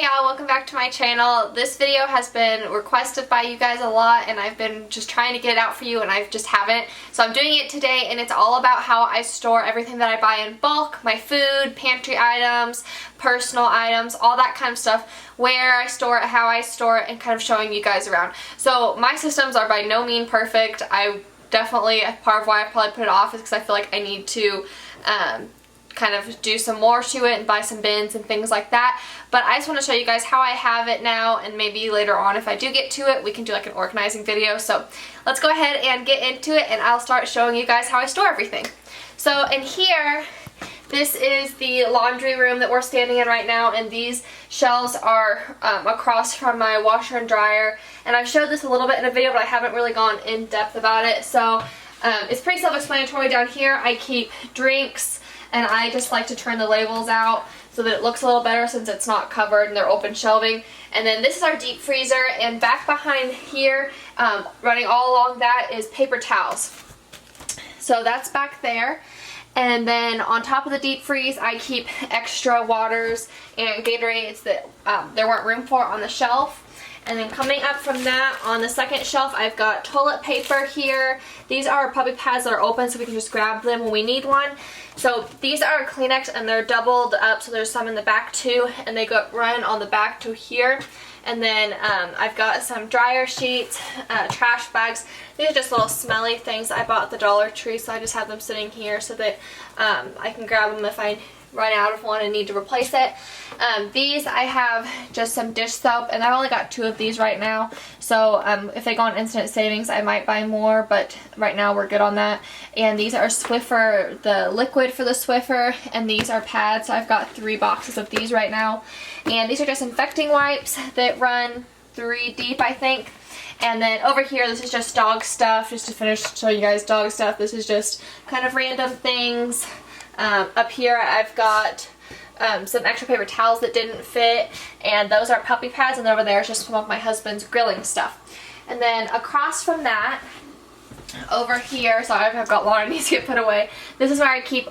y'all, welcome back to my channel. This video has been requested by you guys a lot and I've been just trying to get it out for you and I just haven't. So I'm doing it today and it's all about how I store everything that I buy in bulk, my food, pantry items, personal items, all that kind of stuff, where I store it, how I store it, and kind of showing you guys around. So my systems are by no means perfect. I definitely, part of why I probably put it off is because I feel like I need to kind of do some more to it and buy some bins and things like that. But I just want to show you guys how I have it now, and maybe later on if I do get to it we can do like an organizing video. So let's go ahead and get into it and I'll start showing you guys how I store everything. So in here, this is the laundry room that we're standing in right now, and these shelves are across from my washer and dryer, and I've showed this a little bit in a video but I haven't really gone in depth about it. So it's pretty self-explanatory. Down here I keep drinks, and I just like to turn the labels out so that it looks a little better since it's not covered and they're open shelving. And then this is our deep freezer, and back behind here, running all along that, is paper towels. So that's back there. And then on top of the deep freeze I keep extra waters and Gatorades that there weren't room for on the shelf. And then coming up from that, on the second shelf, I've got toilet paper here. These are puppy pads that are open so we can just grab them when we need one. So these are Kleenex and they're doubled up, so there's some in the back too, and they run on the back to here. And then I've got some dryer sheets, trash bags. These are just little smelly things I bought at the Dollar Tree, so I just have them sitting here so that I can grab them if I run out of one and need to replace it. These I have just some dish soap, and I've only got 2 of these right now, so if they go on instant savings I might buy more, but right now we're good on that. And these are Swiffer, the liquid for the Swiffer, and these are pads, so I've got 3 boxes of these right now. And these are disinfecting wipes that run 3 deep, I think. And then over here, this is just dog stuff, just to finish showing you guys dog stuff. This is just kind of random things. Up here I've got some extra paper towels that didn't fit, and those are puppy pads, and over there is just some of my husband's grilling stuff. And then across from that, over here, sorry I've got laundry that needs to get put away, this is where I keep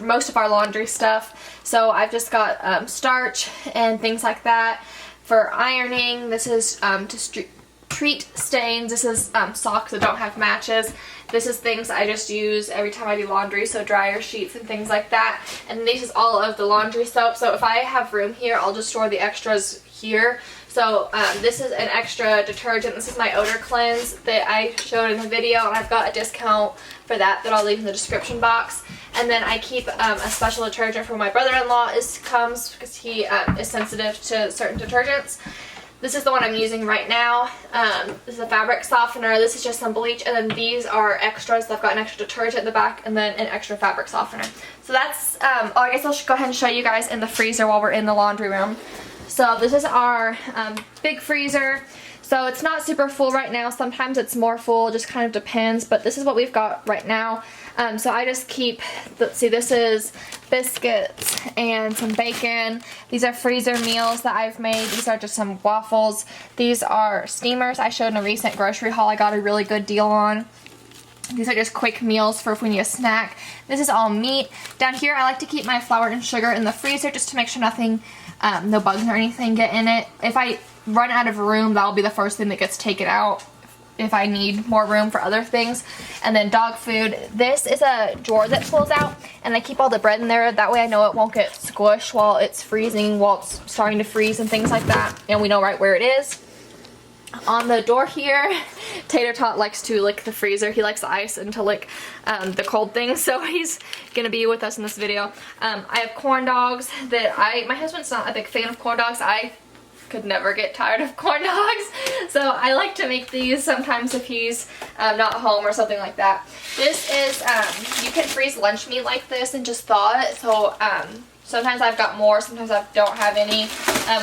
most of our laundry stuff. So I've just got starch and things like that for ironing. This is to treat stains. This is socks that don't have matches. This is things I just use every time I do laundry, so dryer sheets and things like that. And this is all of the laundry soap, so if I have room here I'll just store the extras here. So this is an extra detergent. This is my odor cleanse that I showed in the video, and I've got a discount for that I'll leave in the description box. And then I keep a special detergent for my brother-in-law comes because he is sensitive to certain detergents. This is the one I'm using right now. This is a fabric softener. This is just some bleach, and then these are extras. I've got an extra detergent in the back and then an extra fabric softener. So that's, I guess I'll go ahead and show you guys in the freezer while we're in the laundry room. So this is our big freezer. So it's not super full right now. Sometimes it's more full, just kind of depends, but this is what we've got right now. So I just keep, let's see, this is biscuits and some bacon. These are freezer meals that I've made. These are just some waffles. These are steamers I showed in a recent grocery haul I got a really good deal on. These are just quick meals for if we need a snack. This is all meat. Down here I like to keep my flour and sugar in the freezer just to make sure nothing, no bugs or anything get in it. If I run out of room, that'll be the first thing that gets taken out if I need more room for other things. And then dog food. This is a drawer that pulls out, and I keep all the bread in there. That way I know it won't get squished while it's freezing, while it's starting to freeze and things like that, and we know right where it is. On the door here, Tater Tot likes to lick the freezer. He likes the ice and to lick the cold things, so he's gonna be with us in this video. I have corn dogs that my husband's not a big fan of corn dogs. I could never get tired of corn dogs, so I like to make these sometimes if he's not home or something like that. This is, you can freeze lunch meat like this and just thaw it, so sometimes I've got more, sometimes I don't have any.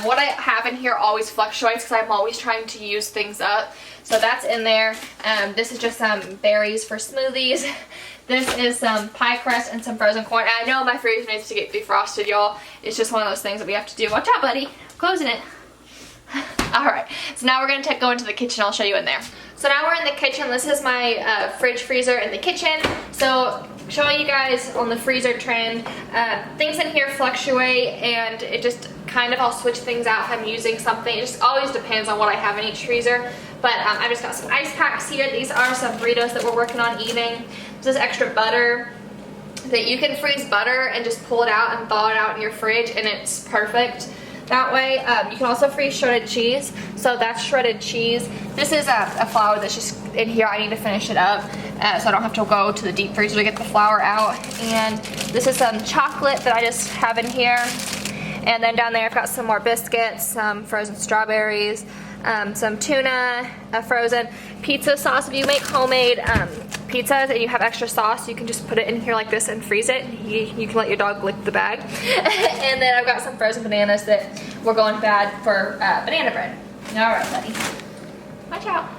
What I have in here always fluctuates because I'm always trying to use things up, so that's in there. This is just some berries for smoothies. This is some pie crust and some frozen corn. And I know my freezer needs to get defrosted, y'all. It's just one of those things that we have to do. Watch out, buddy. I'm closing it. Alright, so now we're going to go into the kitchen. I'll show you in there. So now we're in the kitchen. This is my fridge freezer in the kitchen. So showing you guys on the freezer trend. Things in here fluctuate, and it just kind of, I'll switch things out if I'm using something. It just always depends on what I have in each freezer. But I just got some ice packs here. These are some burritos that we're working on eating. This is extra butter. That you can freeze butter and just pull it out and thaw it out in your fridge, and it's perfect that way. You can also freeze shredded cheese. So that's shredded cheese. This is a flour that's just in here. I need to finish it up so I don't have to go to the deep freezer to get the flour out. And this is some chocolate that I just have in here. And then down there I've got some more biscuits, some frozen strawberries, some tuna, frozen pizza sauce. If you make homemade pizzas and you have extra sauce, you can just put it in here like this and freeze it. You can let your dog lick the bag. And then I've got some frozen bananas that were going bad for banana bread. Alright, buddy. Watch out.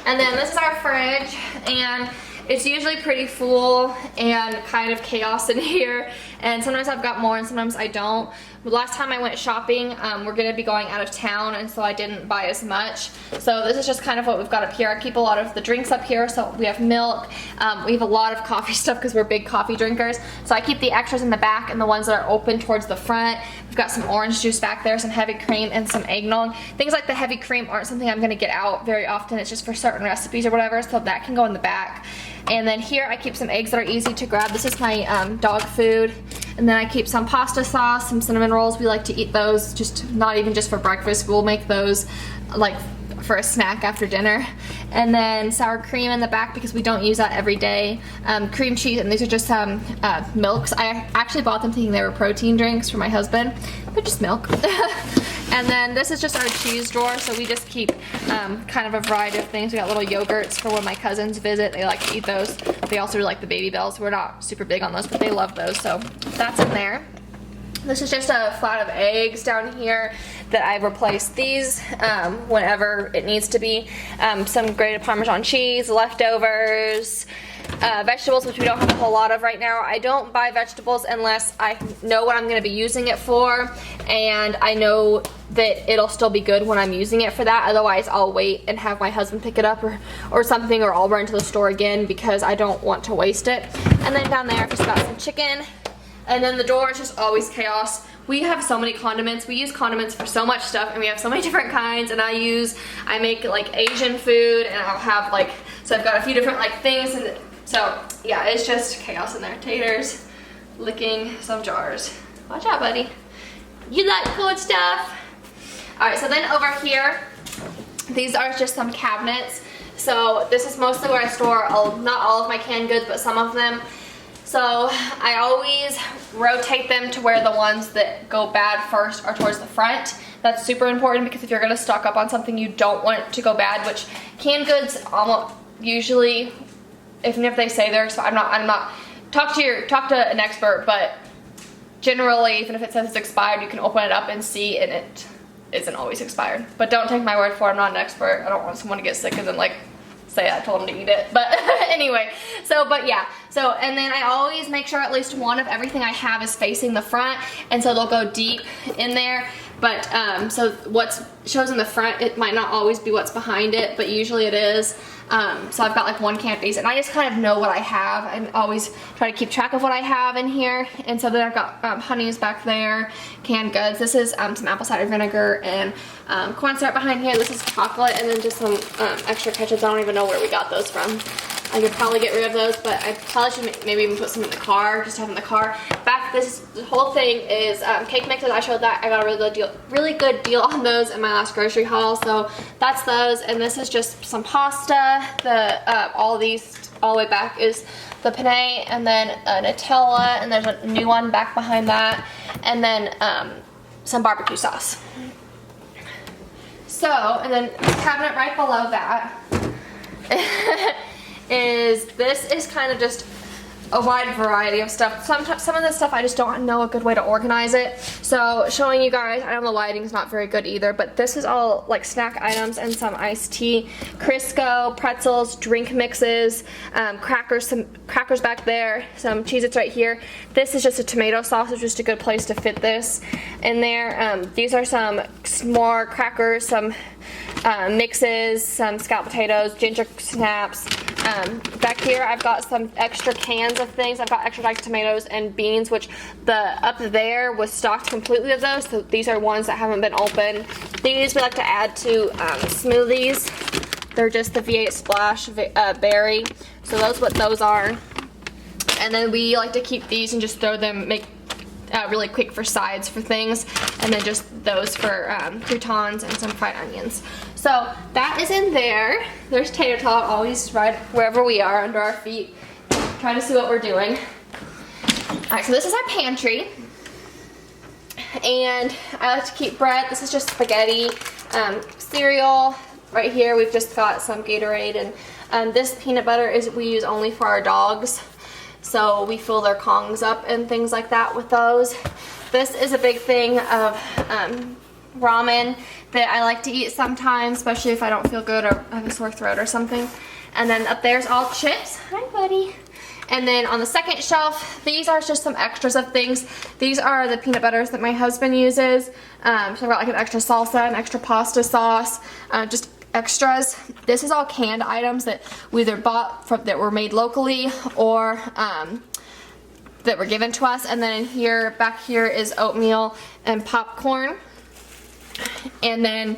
And then this is our fridge, and it's usually pretty full and kind of chaos in here, and sometimes I've got more and sometimes I don't. The last time I went shopping, we're going to be going out of town, and so I didn't buy as much. So this is just kind of what we've got up here. I keep a lot of the drinks up here, so we have milk. We have a lot of coffee stuff because we're big coffee drinkers. So I keep the extras in the back and the ones that are open towards the front. We've got some orange juice back there, some heavy cream, and some eggnog. Things like the heavy cream aren't something I'm going to get out very often. It's just for certain recipes or whatever, so that can go in the back. And then here I keep some eggs that are easy to grab. This is my dog food. And then I keep some pasta sauce, some cinnamon rolls. We like to eat those, just not even just for breakfast. We'll make those like for a snack after dinner. And then sour cream in the back because we don't use that every day. Cream cheese, and these are just some milks. I actually bought them thinking they were protein drinks for my husband. They're just milk. And then this is just our cheese drawer, so we just keep kind of a variety of things. We got little yogurts for when my cousins visit. They like to eat those. They also really like the Baby Bells. We're not super big on those, but they love those, so that's in there. This is just a flat of eggs down here that I've replaced these whenever it needs to be. Some grated Parmesan cheese, leftovers, vegetables, which we don't have a whole lot of right now. I don't buy vegetables unless I know what I'm going to be using it for, and I know that it'll still be good when I'm using it for that. Otherwise, I'll wait and have my husband pick it up or something, or I'll run to the store again because I don't want to waste it. And then down there, I've just got some chicken. And then the door is just always chaos. We have so many condiments. We use condiments for so much stuff, and we have so many different kinds. And I make like Asian food, and I'll have like, so I've got a few different like things. And so yeah, it's just chaos in there. Taters, licking some jars. Watch out, buddy. You like good stuff. All right, so then over here, these are just some cabinets. So this is mostly where I store, not all of my canned goods, but some of them. So I always rotate them to where the ones that go bad first are towards the front. That's super important because if you're gonna stock up on something you don't want it to go bad, which canned goods almost usually, even if they say they're, so I'm not, talk to an expert, but generally, even if it says it's expired, you can open it up and see, and it isn't always expired. But don't take my word for it, I'm not an expert. I don't want someone to get sick and then like say I told them to eat it. But anyway, but yeah. So, and then I always make sure at least one of everything I have is facing the front, and so they'll go deep in there. But so what shows in the front, it might not always be what's behind it, but usually it is. So I've got like one can of these, and I just kind of know what I have. I always try to keep track of what I have in here. And so then I've got honeys back there, canned goods. This is some apple cider vinegar and cornstarch behind here. This is chocolate, and then just some extra ketchups. I don't even know where we got those from. I could probably get rid of those, but I probably should maybe even put some in the car, just have in the car. Back, the whole thing is cake mixes. I showed that. I got a really good deal on those in my last grocery haul. So that's those, and this is just some pasta. All of these, all the way back is the penne, and then a Nutella, and there's a new one back behind that, and then some barbecue sauce. So, and then the cabinet right below that this is kind of just a wide variety of stuff. Sometimes some of this stuff I just don't know a good way to organize it. So showing you guys, I know the lighting's not very good either, but this is all like snack items and some iced tea, Crisco, pretzels, drink mixes, crackers, some crackers back there, some Cheez-Its right here. This is just a tomato sauce, it's just a good place to fit this in there. These are some more crackers, some mixes, some scalloped potatoes, ginger snaps. Back here I've got some extra cans of things. I've got extra diced tomatoes and beans, which up there was stocked completely of those. So these are ones that haven't been opened. These we like to add to smoothies. They're just the V8 Splash berry. So that's what those are. And then we like to keep these and just throw them, make really quick for sides for things, and then just those for croutons and some fried onions. So that is in there. There's Tater Tot always right wherever we are under our feet, trying to see what we're doing. Alright, so this is our pantry. And I like to keep bread. This is just spaghetti, cereal. Right here we've just got some Gatorade, and this peanut butter we use only for our dogs. So we fill their Kongs up and things like that with those. This is a big thing of ramen that I like to eat sometimes, especially if I don't feel good or have a sore throat or something. And then up there's all chips. Hi, buddy. And then on the second shelf, these are just some extras of things. These are the peanut butters that my husband uses. So I've got like an extra salsa, an extra pasta sauce, just extras. This is all canned items that we either bought that were made locally or that were given to us. And then in here, back here is oatmeal and popcorn. And then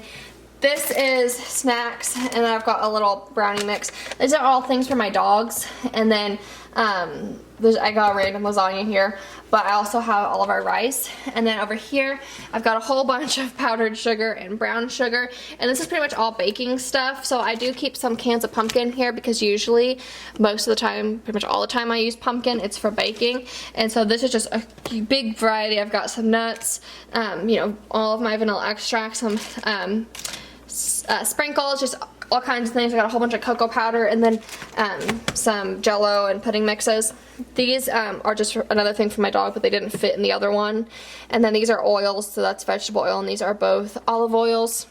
this is snacks, and then I've got a little brownie mix. These are all things for my dogs. And then I got a random lasagna here, but I also have all of our rice. And then over here I've got a whole bunch of powdered sugar and brown sugar, and this is pretty much all baking stuff. So I do keep some cans of pumpkin here because usually, most of the time, pretty much all the time I use pumpkin, it's for baking. And so this is just a big variety. I've got some nuts, you know, all of my vanilla extract, some sprinkles, just all kinds of things. I got a whole bunch of cocoa powder, and then some jello and pudding mixes. These are just another thing for my dog, but they didn't fit in the other one. And then these are oils, so that's vegetable oil, and these are both olive oils.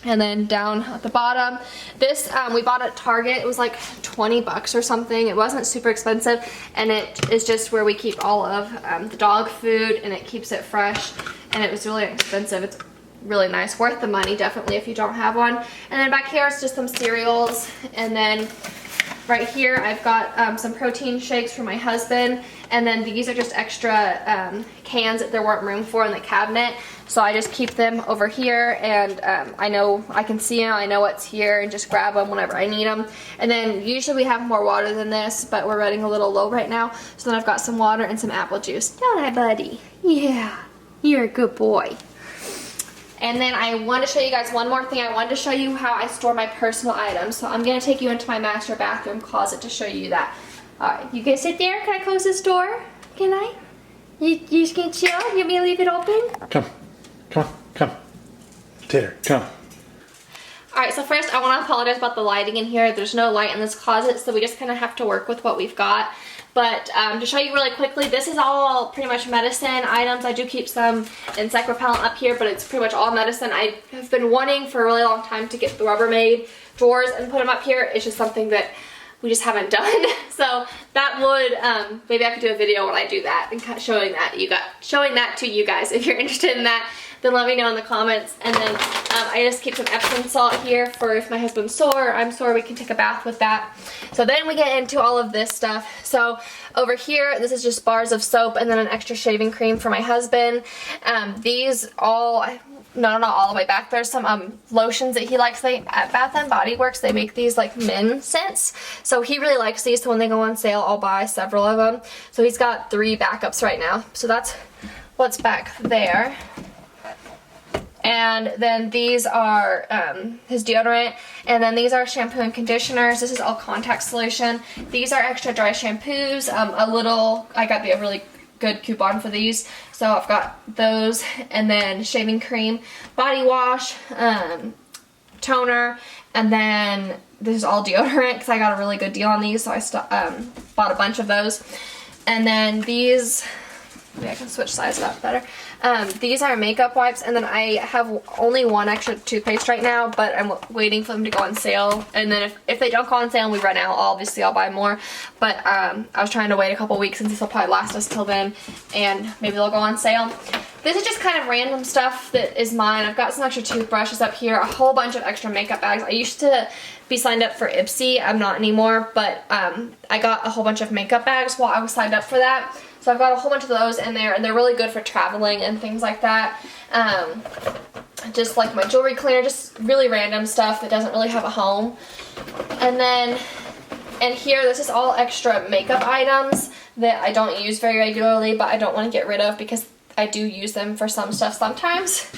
And then down at the bottom, this we bought at Target. It was like 20 bucks or something. It wasn't super expensive, and it is just where we keep all of the dog food, and it keeps it fresh, and it was really expensive. It's really nice, worth the money definitely if you don't have one. And then back here is just some cereals, and then right here I've got some protein shakes for my husband, and then these are just extra cans that there weren't room for in the cabinet, so I just keep them over here, and I know I can see them, I know what's here, and just grab them whenever I need them. And then usually we have more water than this, but we're running a little low right now, so then I've got some water and some apple juice. Don't I, buddy? Yeah, you're a good boy. And then I want to show you guys one more thing. I wanted to show you how I store my personal items. So I'm going to take you into my master bathroom closet to show you that. Alright, you can sit there. Can I close this door? Can I? You just gonna chill? You want me to leave it open? Come. Tater, come. Alright, so first I want to apologize about the lighting in here. There's no light in this closet, so we just kind of have to work with what we've got. But to show you really quickly, this is all pretty much medicine items. I do keep some insect repellent up here, but it's pretty much all medicine. I have been wanting for a really long time to get the Rubbermaid drawers and put them up here. It's just something that we just haven't done. So that would, maybe I could do a video when I do that and showing that to you guys. If you're interested in that, then let me know in the comments. And then I just keep some Epsom salt here for if my husband's sore or I'm sore, we can take a bath with that. So then we get into all of this stuff. So over here, this is just bars of soap and then an extra shaving cream for my husband. These all, no, not all the way back. There's some lotions that he likes. At Bath & Body Works, they make these like men scents. So he really likes these, so when they go on sale, I'll buy several of them. So he's got 3 backups right now. So that's what's back there. And then these are his deodorant, and then these are shampoo and conditioners. This is all contact solution. These are extra dry shampoos. I got a really good coupon for these, so I've got those, and then shaving cream, body wash, toner, and then this is all deodorant because I got a really good deal on these, so I bought a bunch of those. And then these Maybe I can switch sides up better. These are makeup wipes, and then I have only one extra toothpaste right now, but I'm waiting for them to go on sale. And then if they don't go on sale and we run out, obviously I'll buy more. But I was trying to wait a couple weeks since this will probably last us till then, and maybe they'll go on sale. This is just kind of random stuff that is mine. I've got some extra toothbrushes up here, a whole bunch of extra makeup bags. I used to be signed up for Ipsy. I'm not anymore, but I got a whole bunch of makeup bags while I was signed up for that. So I've got a whole bunch of those in there, and they're really good for traveling and things like that. Just like my jewelry cleaner, just really random stuff that doesn't really have a home. And then in here, this is all extra makeup items that I don't use very regularly, but I don't want to get rid of because I do use them for some stuff sometimes.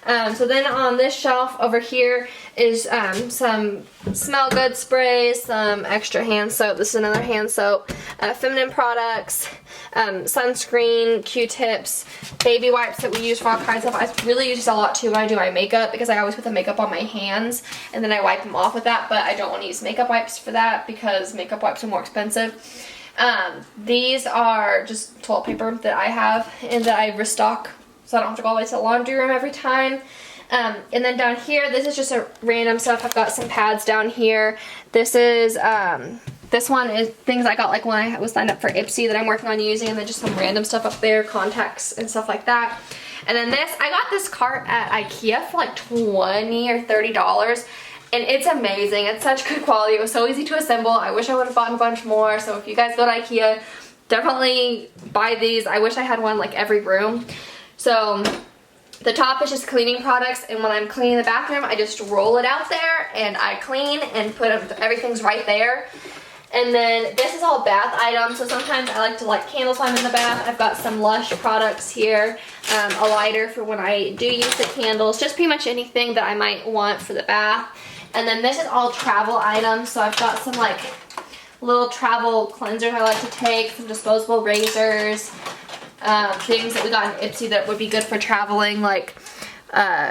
So then on this shelf over here is some smell good sprays, some extra hand soap. This is another hand soap, feminine products, sunscreen, Q-tips, baby wipes that we use for all kinds of stuff. I really use this a lot too when I do my makeup because I always put the makeup on my hands and then I wipe them off with that, but I don't want to use makeup wipes for that because makeup wipes are more expensive. These are just toilet paper that I have and that I restock so I don't have to go all the way to the laundry room every time. And then down here, this is just a random stuff. I've got some pads down here. This is, this one is things I got like when I was signed up for Ipsy that I'm working on using, and then just some random stuff up there, contacts and stuff like that. And then this, I got this cart at IKEA for like $20 or $30. And it's amazing. It's such good quality. It was so easy to assemble. I wish I would have bought a bunch more. So if you guys go to IKEA, definitely buy these. I wish I had one like every room. So the top is just cleaning products, and when I'm cleaning the bathroom, I just roll it out there and I clean and put everything's right there. And then this is all bath items, so sometimes I like to light candles while I'm in the bath. I've got some Lush products here, a lighter for when I do use the candles, just pretty much anything that I might want for the bath. And then this is all travel items, so I've got some like little travel cleansers I like to take, some disposable razors, things that we got in Ipsy that would be good for traveling, like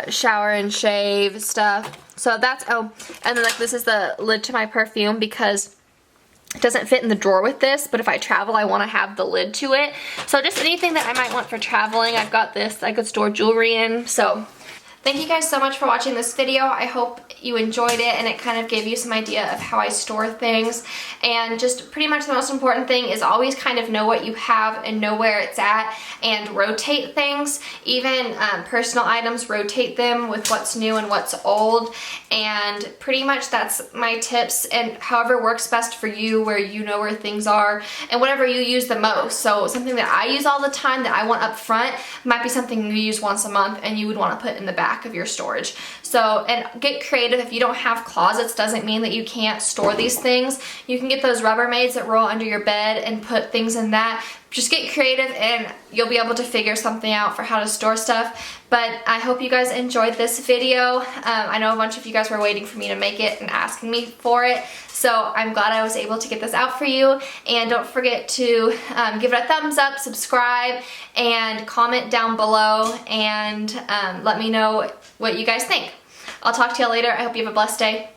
shower and shave stuff. So that's, oh, and then like this is the lid to my perfume because it doesn't fit in the drawer with this, but if I travel, I want to have the lid to it. So just anything that I might want for traveling, I've got this I could store jewelry in. So thank you guys so much for watching this video. I hope you enjoyed it and it kind of gave you some idea of how I store things. And just pretty much the most important thing is always kind of know what you have and know where it's at and rotate things. Even personal items, rotate them with what's new and what's old. And pretty much that's my tips, and however works best for you, where you know where things are and whatever you use the most. So something that I use all the time that I want up front might be something you use once a month and you would want to put in the back of your storage. So, and get creative. If you don't have closets, doesn't mean that you can't store these things. You can get those Rubbermaids that roll under your bed and put things in that. Just get creative and you'll be able to figure something out for how to store stuff. But I hope you guys enjoyed this video. I know a bunch of you guys were waiting for me to make it and asking me for it. So I'm glad I was able to get this out for you. And don't forget to give it a thumbs up, subscribe, and comment down below and let me know what you guys think. I'll talk to you later. I hope you have a blessed day.